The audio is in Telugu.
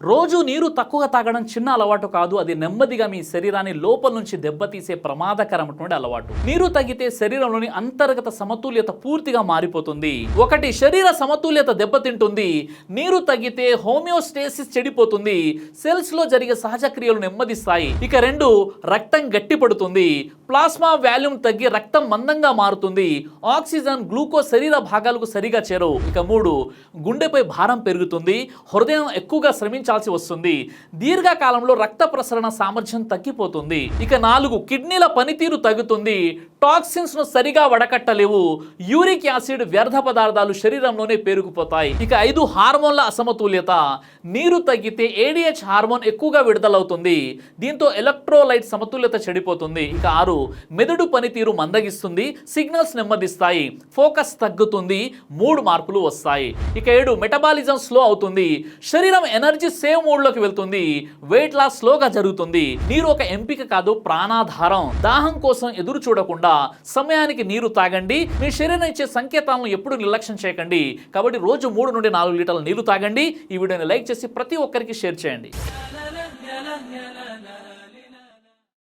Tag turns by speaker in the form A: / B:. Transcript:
A: రోజు నీరు తక్కువగా తాగడం చిన్న అలవాటు కాదు, అది నెమ్మదిగా మీ శరీరాన్ని లోపల నుంచి దెబ్బతీసే ప్రమాదకరమైనటువంటి అలవాటు. నీరు తగ్గితే శరీరంలోని అంతర్గత సమతుల్యత పూర్తిగా మారిపోతుంది. ఒకటి, శరీర సమతుల్యత దెబ్బతింటుంది. నీరు తగ్గితే హోమియోస్టేసిస్ చెడిపోతుంది, సెల్స్ లో జరిగే సహజ క్రియలు నెమ్మదిస్తాయి. ఇక రెండు, రక్తం గట్టిపడుతుంది, ప్లాస్మా వాల్యూమ్ తగ్గి రక్తం మందంగా మారుతుంది, ఆక్సిజన్ గ్లూకోజ్ శరీర భాగాలకు సరిగా చేరవు. ఇక మూడు, గుండెపై భారం పెరుగుతుంది, హృదయం ఎక్కువగా శ్రమించాల్సి వస్తుంది, దీర్ఘకాలంలో రక్త ప్రసరణ సామర్థ్యం తగ్గిపోతుంది. ఇక నాలుగు, కిడ్నీల పనితీరు తగ్గుతుంది, టాక్సిన్స్ ను సరిగా వడకట్టలేవు, యూరిక్ యాసిడ్ వ్యర్థ పదార్థాలు శరీరంలోనే పేరుకుపోతాయి. ఇక ఐదు, హార్మోన్ల అసమతుల్యత, నీరు తగ్గితే ఏడిహెచ్ హార్మోన్ ఎక్కువగా విడుదలవుతుంది, దీంతో ఎలక్ట్రోలైట్ సమతుల్యత చెడిపోతుంది. ఇక ఆరు, మెదడు పనితీరు మందగిస్తుంది, సిగ్నల్స్ నెమ్మదిస్తాయి, ఫోకస్ తగ్గుతుంది, మూడ్ మార్పులు వస్తాయి. ఇక ఏడు, మెటబాలిజం స్లో అవుతుంది, శరీరం ఎనర్జీ సేవ్ మోడ్లోకి వెళ్తుంది, వెయిట్ లాస్ స్లోగా జరుగుతుంది. నీరు ఒక ఎంపిక కాదు, ప్రాణాధారం. దాహం కోసం ఎదురు చూడకుండా సమయానికి నీరు తాగండి. మీ శరీరం ఇచ్చే సంకేతాలను ఎప్పుడు నిర్లక్ష్యం చేయకండి. కాబట్టి రోజు 3 నుండి 4 లీటర్ల నీరు తాగండి. ఈ వీడియోని లైక్ చేసి ప్రతి ఒక్కరికి షేర్ చేయండి.